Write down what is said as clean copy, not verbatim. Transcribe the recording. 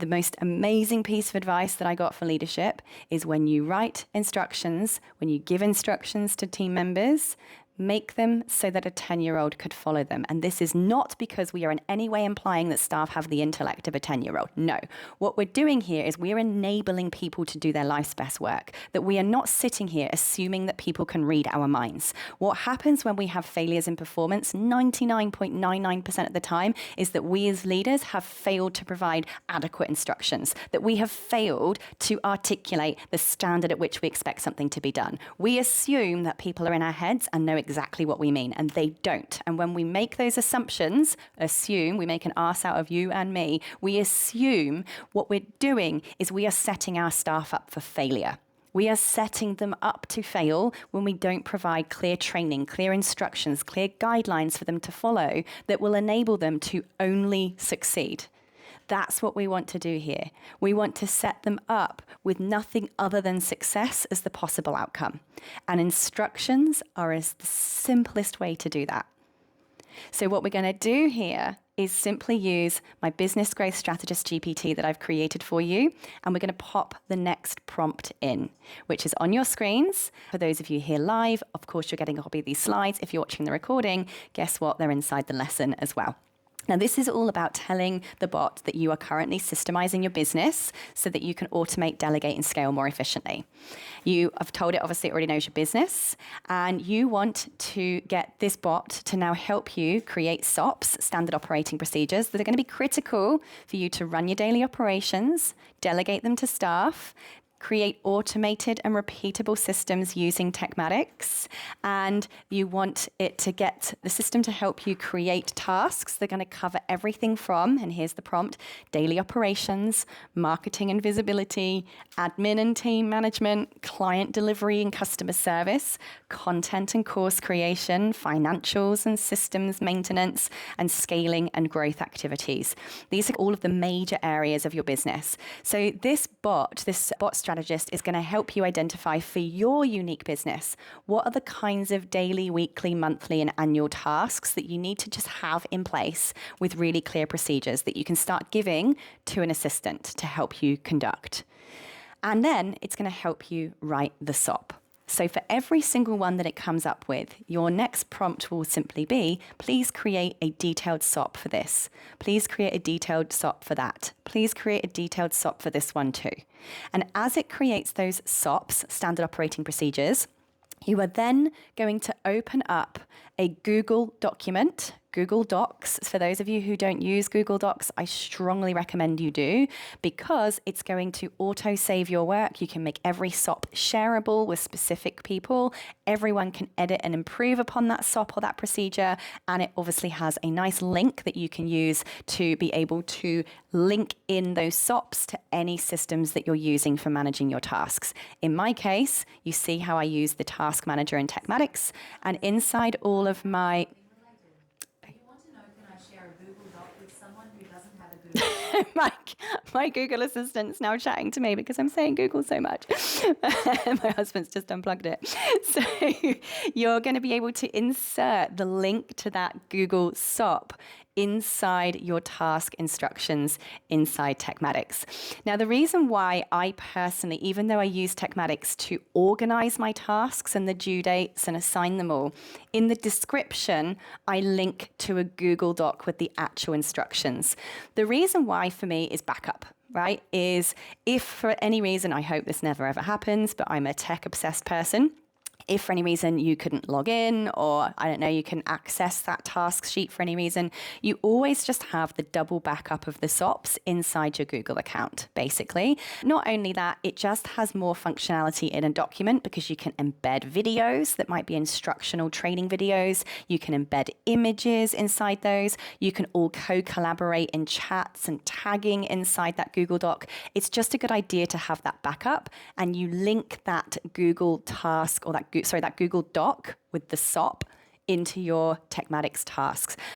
The most amazing piece of advice that I got for leadership is when you write instructions, when you give instructions to team members, make them so that a 10-year-old could follow them. And this is not because we are in any way implying that staff have the intellect of a 10-year-old. No. What we're doing here is we're enabling people to do their life's best work, that we are not sitting here assuming that people can read our minds. What happens when we have failures in performance 99.99% of the time is that we as leaders have failed to provide adequate instructions, that we have failed to articulate the standard at which we expect something to be done. We assume that people are in our heads and know exactly what we mean, and they don't. And when we make those assumptions, we make an arse out of you and me, we assume what we're doing is we are setting our staff up for failure. We are setting them up to fail when we don't provide clear training, clear instructions, clear guidelines for them to follow that will enable them to only succeed. That's what we want to do here. We want to set them up with nothing other than success as the possible outcome. And instructions are the simplest way to do that. So what we're going to do here is simply use my Business Growth Strategist GPT that I've created for you, and we're going to pop the next prompt in, which is on your screens. For those of you here live, of course, you're getting a copy of these slides. If you're watching the recording, guess what? They're inside the lesson as well. Now, this is all about telling the bot that you are currently systemizing your business so that you can automate, delegate, and scale more efficiently. You have told it, obviously, it already knows your business, and you want to get this bot to now help you create SOPs, standard operating procedures, that are going to be critical for you to run your daily operations, delegate them to staff, create automated and repeatable systems using Tekmatix, and you want it to get the system to help you create tasks. They're going to cover everything from, and here's the prompt, daily operations, marketing and visibility, admin and team management, client delivery and customer service, content and course creation, financials and systems maintenance, and scaling and growth activities. These are all of the major areas of your business. So this bot strategist is going to help you identify for your unique business what are the kinds of daily, weekly, monthly, and annual tasks that you need to just have in place with really clear procedures that you can start giving to an assistant to help you conduct. And then it's going to help you write the SOP. So for every single one that it comes up with, your next prompt will simply be, please create a detailed SOP for this. Please create a detailed SOP for that. Please create a detailed SOP for this one too. And as it creates those SOPs, standard operating procedures, you are then going to open up a Google document, Google Docs. For those of you who don't use Google Docs, I strongly recommend you do, because it's going to auto-save your work. You can make every SOP shareable with specific people. Everyone can edit and improve upon that SOP or that procedure, and it obviously has a nice link that you can use to be able to link in those SOPs to any systems that you're using for managing your tasks. In my case, you see how I use the Task Manager in Tekmatix, and inside all of my my Google Assistant's now chatting to me because I'm saying Google so much. My husband's just unplugged it. So you're going to be able to insert the link to that Google SOP inside your task instructions inside Tekmatix. Now, the reason why I personally, even though I use Tekmatix to organize my tasks and the due dates and assign them all, in the description, I link to a Google Doc with the actual instructions. The reason why for me is backup, right? Is if for any reason, I hope this never ever happens, but I'm a tech obsessed person. If for any reason you couldn't log in, or I don't know, you can access that task sheet for any reason, you always just have the double backup of the SOPs inside your Google account, basically. Not only that, it just has more functionality in a document because you can embed videos that might be instructional training videos. You can embed images inside those. You can all co-collaborate in chats and tagging inside that Google Doc. It's just a good idea to have that backup, and you link that Google task or that Google Doc with the SOP into your Tekmatix tasks.